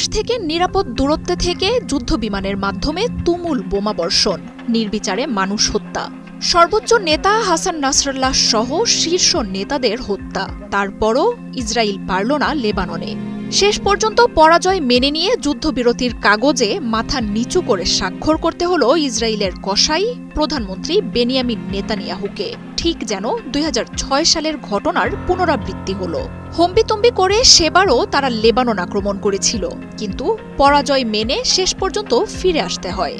আকাশ থেকে নিরাপদ দূরত্বে থেকে যুদ্ধবিমানের মাধ্যমে তুমুল বোমাবর্ষণ, নির্বিচারে মানুষ হত্যা। সর্বোচ্চ নেতা হাসান নাসরাল্লাহ সহ শীর্ষ নেতাদের হত্যা। তারপরও ইসরায়েল পারল না লেবাননে। শেষ পর্যন্ত পরাজয় মেনে নিয়ে যুদ্ধবিরতির কাগজে মাথা নিচু করে স্বাক্ষর করতে হল ইসরায়েলের কসাই প্রধানমন্ত্রী বেনিয়ামিন নেতানিয়াহুকে। ঠিক যেন ২০০৬ সালের ঘটনার পুনরাবৃত্তি হল। হম্বিতম্বি করে সেবারও তারা লেবানন আক্রমণ করেছিল, কিন্তু পরাজয় মেনে শেষ পর্যন্ত ফিরে আসতে হয়।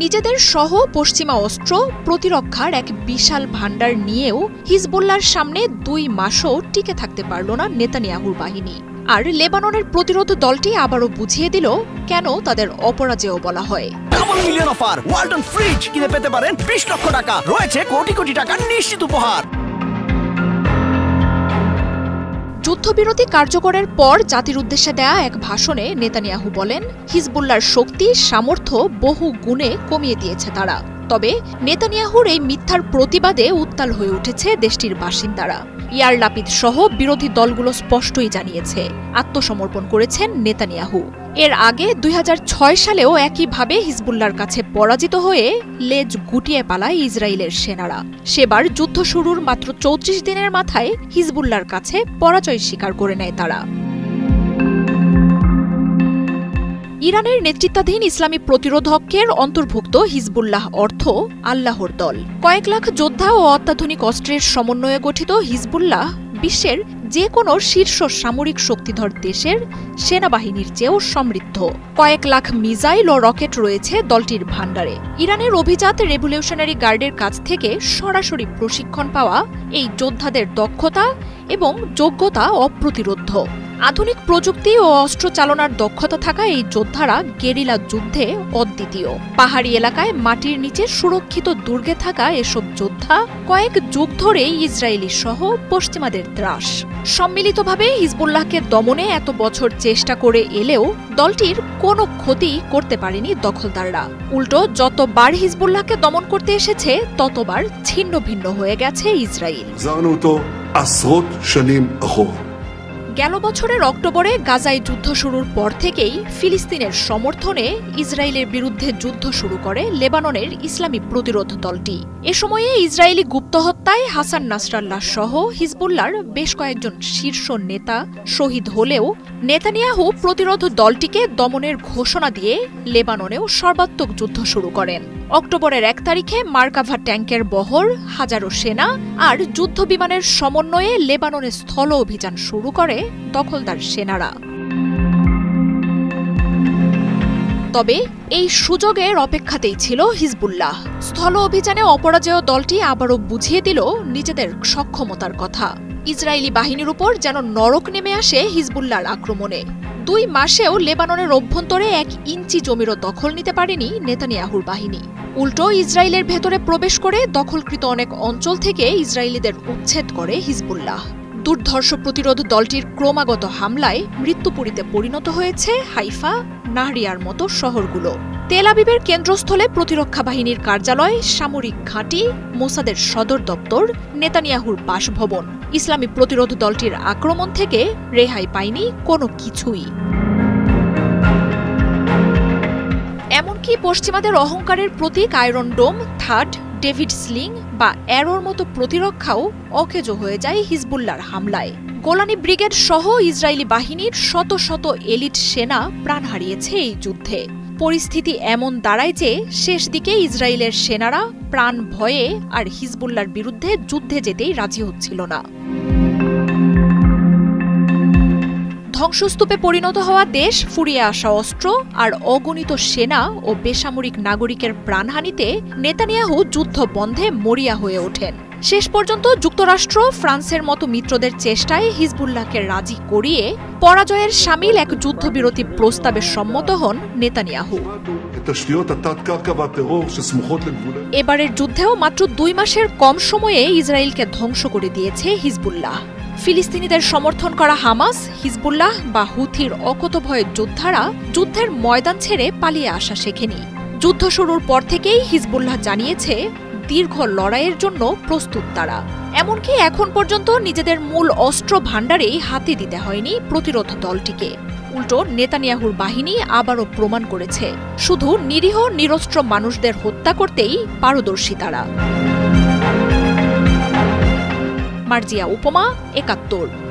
নিজেদের সহ পশ্চিমা অস্ত্র প্রতিরক্ষার এক বিশাল ভাণ্ডার নিয়েও হিজবুল্লাহর সামনে ২ মাসও টিকে থাকতে পারল না নেতানিয়াহুর বাহিনী। আর লেবাননের প্রতিরোধ দলটি আবারও বুঝিয়ে দিল কেন তাদের অপরাজেয় বলা হয়। Double million offer, Walton fridge কিনে পেতে পারেন ২০ লক্ষ টাকা, রয়েছে কোটি কোটি টাকার নিশ্চিত উপহার। যুদ্ধবিরতি কার্যকরের পর জাতির উদ্দেশ্যে দেয়া এক ভাষণে নেতানিয়াহু বলেন, হিজবুল্লাহর শক্তি সামর্থ্য বহু গুণে কমিয়ে দিয়েছে তারা। তবে নেতানিয়াহুর এই মিথ্যার প্রতিবাদে উত্তাল হয়ে উঠেছে দেশটির বাসিন্দারা। ইয়ার লাপিদ সহ বিরোধী দলগুলো স্পষ্টই জানিয়েছে আত্মসমর্পণ করেছেন নেতানিয়াহু। এর আগে ২০০৬ সালেও একইভাবে হিজবুল্লাহর কাছে পরাজিত হয়ে লেজ গুটিয়ে পালায় ইসরায়েলের সেনারা। সেবার যুদ্ধ শুরুর মাত্র ৩৪ দিনের মাথায় হিজবুল্লাহর কাছে পরাজয় স্বীকার করে নেয় তারা। ইরানের নেতৃত্বাধীন ইসলামী প্রতিরোধকের অন্তর্ভুক্ত হিজবুল্লাহ অর্থ আল্লাহর দল। কয়েক লাখ যোদ্ধা ও অত্যাধুনিক অস্ত্রের সমন্বয়ে গঠিত হিজবুল্লাহ বিশ্বের যে কোনো শীর্ষ সামরিক শক্তিধর দেশের সেনাবাহিনীর চেয়েও সমৃদ্ধ। কয়েক লাখ মিসাইল ও রকেট রয়েছে দলটির ভাণ্ডারে। ইরানের অভিজাত রেভলিউশনারি গার্ডের কাছ থেকে সরাসরি প্রশিক্ষণ পাওয়া এই যোদ্ধাদের দক্ষতা এবং যোগ্যতা অপ্রতিরোধ্য। আধুনিক প্রযুক্তি ও অস্ত্র চালনার দক্ষতা থাকা এই যোদ্ধারা গেরিলা যুদ্ধে অদ্বিতীয়। পাহাড়ি এলাকায় মাটির নিচে সুরক্ষিত দুর্গে থাকা এসব যোদ্ধা কয়েক যুগ ধরেই ইসরায়েলি সহ পশ্চিমাদের ত্রাস। সম্মিলিতভাবে হিজবুল্লাহকে দমনে এত বছর চেষ্টা করে এলেও দলটির কোনো ক্ষতি করতে পারেনি দখলদাররা। উল্টো যতবার হিজবুল্লাহকে দমন করতে এসেছে ততবার ছিন্ন ভিন্ন হয়ে গেছে ইসরায়েল। গেল বছরের অক্টোবরে গাজায় যুদ্ধ শুরুর পর থেকেই ফিলিস্তিনের সমর্থনে ইসরায়েলের বিরুদ্ধে যুদ্ধ শুরু করে লেবাননের ইসলামী প্রতিরোধ দলটি। এ সময়ে ইসরায়েলি গুপ্তহত্যায় হাসান নাসরাল্লাহ সহ হিজবুল্লাহর বেশ কয়েকজন শীর্ষ নেতা শহীদ হলেও নেতানিয়াহু প্রতিরোধ দলটিকে দমনের ঘোষণা দিয়ে লেবাননেও সর্বাত্মক যুদ্ধ শুরু করেন। অক্টোবরের ১ তারিখে মার্কাভা ট্যাঙ্কের বহর, হাজারো সেনা আর যুদ্ধবিমানের সমন্বয়ে লেবাননে স্থল অভিযান শুরু করে দখলদার সেনারা। তবে এই সুযোগের অপেক্ষাতেই ছিল হিজবুল্লাহ। স্থল অভিযানে অপরাজেয় দলটি আবারও বুঝিয়ে দিল নিজেদের সক্ষমতার কথা। ইসরায়েলি বাহিনীর উপর যেন নরক নেমে আসে হিজবুল্লাহর আক্রমণে। ২ মাসেও লেবাননের অভ্যন্তরে ১ ইঞ্চি জমিরও দখল নিতে পারেনি নেতানিয়াহুর বাহিনী। উল্টো ইসরায়েলের ভেতরে প্রবেশ করে দখলকৃত অনেক অঞ্চল থেকে ইসরায়েলিদের উচ্ছেদ করে হিজবুল্লাহ। দুর্ধর্ষ প্রতিরোধ দলটির ক্রমাগত হামলায় মৃত্যুপুরীতে পরিণত হয়েছে হাইফা, নাহরিয়ার মতো শহরগুলো। তেল আবিবের কেন্দ্রস্থলে প্রতিরক্ষা বাহিনীর কার্যালয়, সামরিক ঘাঁটি, মোসাদের সদর দপ্তর, নেতানিয়াহুর বাসভবন। ইসলামী প্রতিরোধ দলটির আক্রমণ থেকে রেহাই পায়নি কোনো কিছুই। এমনকি পশ্চিমাদের অহংকারের প্রতীক আয়রন ডোম, থার্ড, ডেভিড স্লিং বা অ্যারোর মতো প্রতিরক্ষাও অকেজো হয়ে যায় হিজবুল্লাহর হামলায়। গোলানি ব্রিগেড সহ ইসরায়েলি বাহিনীর শত শত এলিট সেনা প্রাণ হারিয়েছে এই যুদ্ধে। পরিস্থিতি এমন দাঁড়ায় যে শেষ দিকে ইসরায়েলের সেনারা প্রাণ ভয়ে আর হিজবুল্লাহর বিরুদ্ধে যুদ্ধে যেতেই রাজি হচ্ছিল না। ধ্বংসস্তূপে পরিণত হওয়া দেশ, ফুরিয়ে আসা অস্ত্র আর অগণিত সেনা ও বেসামরিক নাগরিকের প্রাণহানিতে নেতানিয়াহু যুদ্ধ বন্ধে মরিয়া হয়ে ওঠেন। শেষ পর্যন্ত যুক্তরাষ্ট্র, ফ্রান্সের মতো মিত্রদের চেষ্টায় হিজবুল্লাহকে রাজি করিয়ে পরাজয়ের শামিল এক যুদ্ধবিরতি প্রস্তাবে সম্মত হন নেতানিয়াহু। এবারের যুদ্ধেও মাত্র ২ মাসের কম সময়ে ইসরায়েলকে ধ্বংস করে দিয়েছে হিজবুল্লাহ। ফিলিস্তিনিদের সমর্থন করা হামাস, হিজবুল্লাহ বা হুথির অকুতোভয় যোদ্ধারা যুদ্ধের ময়দান ছেড়ে পালিয়ে আসা শেখেনি। যুদ্ধ শুরুর পর থেকেই হিজবুল্লাহ জানিয়েছে দীর্ঘ লড়াইয়ের জন্য প্রস্তুত তারা। এমনকি এখন পর্যন্ত নিজেদের মূল অস্ত্র ভাণ্ডারেই হাতে দিতে হয়নি প্রতিরোধ দলটিকে। উল্টো নেতানিয়াহুর বাহিনী আবারও প্রমাণ করেছে শুধু নিরীহ নিরস্ত্র মানুষদের হত্যা করতেই পারদর্শী তারা। মার্জিয়া উপমা, ৭১।